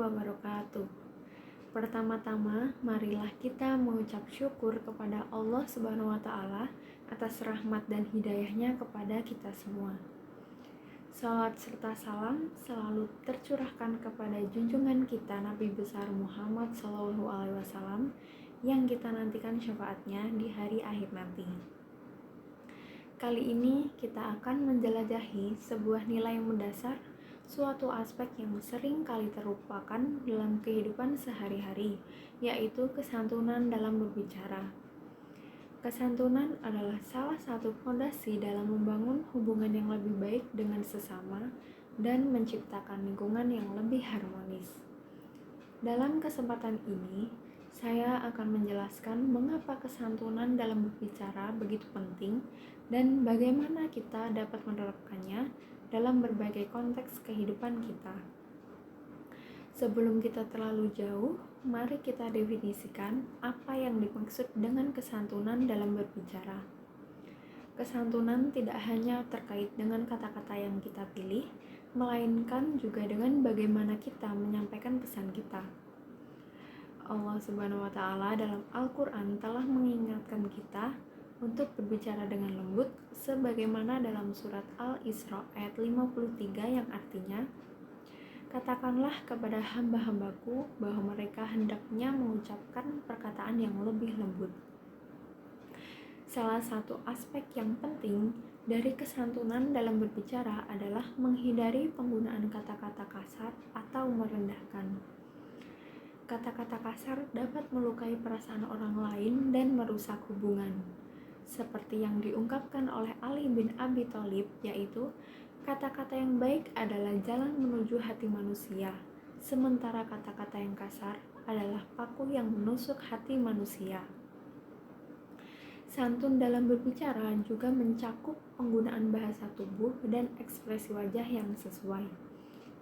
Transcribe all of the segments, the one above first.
wabarakatuh. Pertama-tama, marilah kita mengucap syukur kepada Allah Subhanahu wa Ta'ala atas rahmat dan hidayahnya kepada kita semua. Salawat serta salam selalu tercurahkan kepada junjungan kita Nabi besar Muhammad SAW yang kita nantikan syafaatnya di hari akhir nanti. Kali ini kita akan menjelajahi sebuah nilai yang mendasar, suatu aspek yang sering kali terlupakan dalam kehidupan sehari-hari, yaitu kesantunan dalam berbicara. Kesantunan adalah salah satu fondasi dalam membangun hubungan yang lebih baik dengan sesama dan menciptakan lingkungan yang lebih harmonis. Dalam kesempatan ini, saya akan menjelaskan mengapa kesantunan dalam berbicara begitu penting dan bagaimana kita dapat menerapkannya dalam berbagai konteks kehidupan kita. Sebelum kita terlalu jauh, mari kita definisikan apa yang dimaksud dengan kesantunan dalam berbicara. Kesantunan tidak hanya terkait dengan kata-kata yang kita pilih, melainkan juga dengan bagaimana kita menyampaikan pesan kita. Allah Subhanahu wa Ta'ala dalam Al-Quran telah mengingatkan kita untuk berbicara dengan lembut sebagaimana dalam surat Al-Isra ayat 53 yang artinya, katakanlah kepada hamba-hambaku bahwa mereka hendaknya mengucapkan perkataan yang lebih lembut. Salah satu aspek yang penting dari kesantunan dalam berbicara adalah menghindari penggunaan kata-kata kasar atau merendahkan. Kata-kata kasar dapat melukai perasaan orang lain dan merusak hubungan. Seperti yang diungkapkan oleh Ali bin Abi Thalib, yaitu kata-kata yang baik adalah jalan menuju hati manusia, sementara kata-kata yang kasar adalah paku yang menusuk hati manusia. Santun dalam berbicara juga mencakup penggunaan bahasa tubuh dan ekspresi wajah yang sesuai.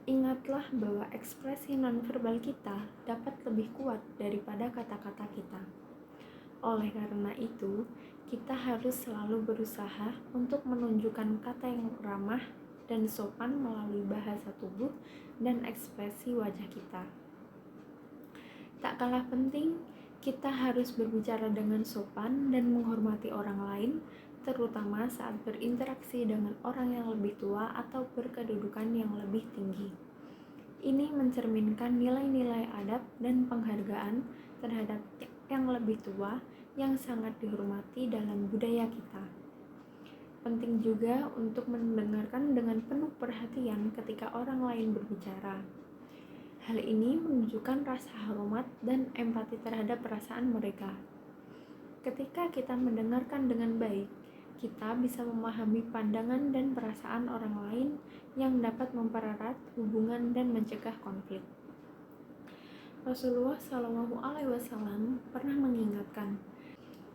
Ingatlah bahwa ekspresi nonverbal kita dapat lebih kuat daripada kata-kata kita. Oleh karena itu, kita harus selalu berusaha untuk menunjukkan kata yang ramah dan sopan melalui bahasa tubuh dan ekspresi wajah kita. Tak kalah penting, kita harus berbicara dengan sopan dan menghormati orang lain, terutama saat berinteraksi dengan orang yang lebih tua atau berkedudukan yang lebih tinggi. Ini mencerminkan nilai-nilai adab dan penghargaan terhadap yang lebih tua yang sangat dihormati dalam budaya kita. Penting juga untuk mendengarkan dengan penuh perhatian ketika orang lain berbicara. Hal ini menunjukkan rasa hormat dan empati terhadap perasaan mereka. Ketika kita mendengarkan dengan baik, kita bisa memahami pandangan dan perasaan orang lain yang dapat mempererat hubungan dan mencegah konflik. Rasulullah SAW pernah mengingatkan,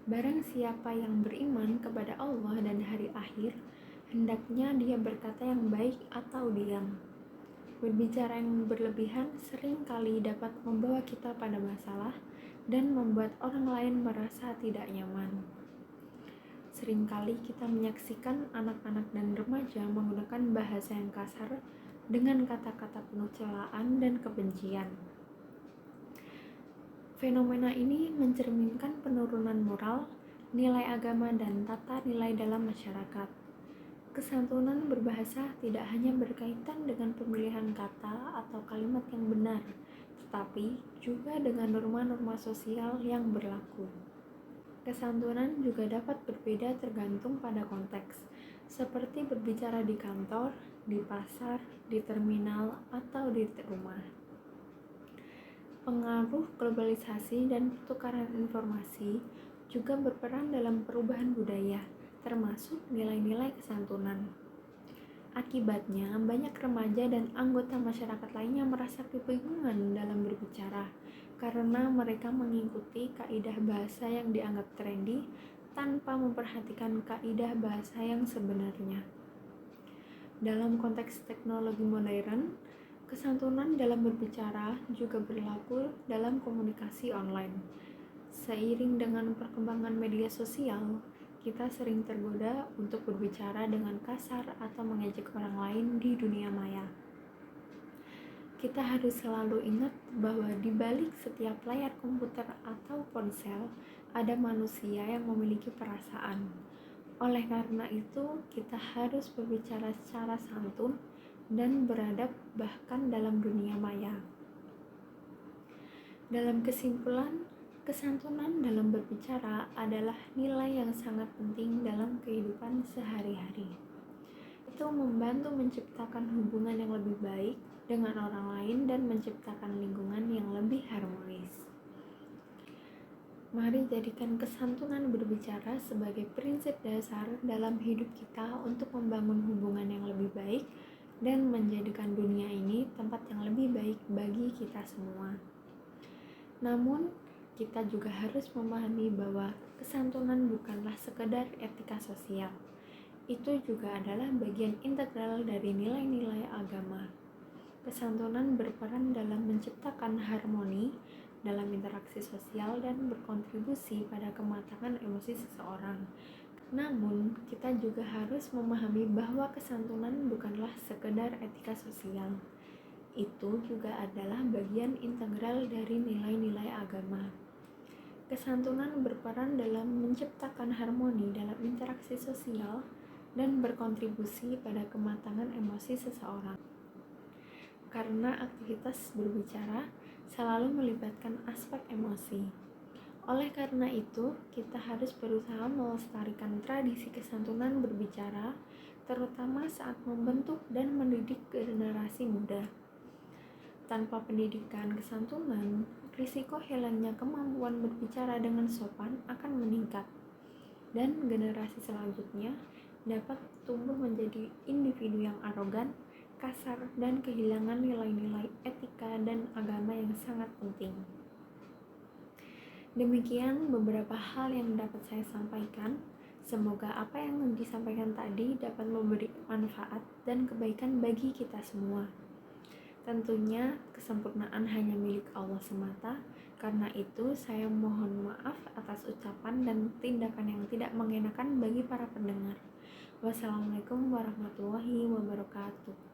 barang siapa yang beriman kepada Allah dan hari akhir, hendaknya dia berkata yang baik atau diam. Berbicara yang berlebihan seringkali dapat membawa kita pada masalah dan membuat orang lain merasa tidak nyaman. Seringkali kita menyaksikan anak-anak dan remaja menggunakan bahasa yang kasar dengan kata-kata penuh celaan dan kebencian. Fenomena ini mencerminkan penurunan moral, nilai agama, dan tata nilai dalam masyarakat. Kesantunan berbahasa tidak hanya berkaitan dengan pemilihan kata atau kalimat yang benar, tetapi juga dengan norma-norma sosial yang berlaku. Kesantunan juga dapat berbeda tergantung pada konteks, seperti berbicara di kantor, di pasar, di terminal, atau di rumah. Pengaruh globalisasi dan pertukaran informasi juga berperan dalam perubahan budaya, termasuk nilai-nilai kesantunan. Akibatnya, banyak remaja dan anggota masyarakat lainnya merasa kebingungan dalam berbicara karena mereka mengikuti kaidah bahasa yang dianggap trendy tanpa memperhatikan kaidah bahasa yang sebenarnya. Dalam konteks teknologi modern, kesantunan dalam berbicara juga berlaku dalam komunikasi online. Seiring dengan perkembangan media sosial, kita sering tergoda untuk berbicara dengan kasar atau mengejek orang lain di dunia maya. kita harus selalu ingat bahwa di balik setiap layar komputer atau ponsel ada manusia yang memiliki perasaan. Oleh karena itu, kita harus berbicara secara santun dan beradab bahkan dalam dunia maya. Dalam kesimpulan, kesantunan dalam berbicara adalah nilai yang sangat penting dalam kehidupan sehari-hari. Itu membantu menciptakan hubungan yang lebih baik dengan orang lain dan menciptakan lingkungan yang lebih harmonis. Mari jadikan kesantunan berbicara sebagai prinsip dasar dalam hidup kita untuk membangun hubungan yang lebih baik dan menjadikan dunia ini tempat yang lebih baik bagi kita semua. Namun, kita juga harus memahami bahwa kesantunan bukanlah sekedar etika sosial. Itu juga adalah bagian integral dari nilai-nilai agama. Kesantunan berperan dalam menciptakan harmoni dalam interaksi sosial dan berkontribusi pada kematangan emosi seseorang. Namun, kita juga harus memahami bahwa kesantunan bukanlah sekedar etika sosial. Itu juga adalah bagian integral dari nilai-nilai agama. Kesantunan berperan dalam menciptakan harmoni dalam interaksi sosial dan berkontribusi pada kematangan emosi seseorang. Karena aktivitas berbicara selalu melibatkan aspek emosi. Oleh karena itu, kita harus berusaha melestarikan tradisi kesantunan berbicara, terutama saat membentuk dan mendidik generasi muda. Tanpa pendidikan kesantunan, risiko hilangnya kemampuan berbicara dengan sopan akan meningkat, dan generasi selanjutnya dapat tumbuh menjadi individu yang arogan, kasar, dan kehilangan nilai-nilai etika dan agama yang sangat penting. Demikian beberapa hal yang dapat saya sampaikan. Semoga apa yang disampaikan tadi dapat memberi manfaat dan kebaikan bagi kita semua. Tentunya kesempurnaan hanya milik Allah semata. Karena itu saya mohon maaf atas ucapan dan tindakan yang tidak mengenakan bagi para pendengar. Wassalamualaikum warahmatullahi wabarakatuh.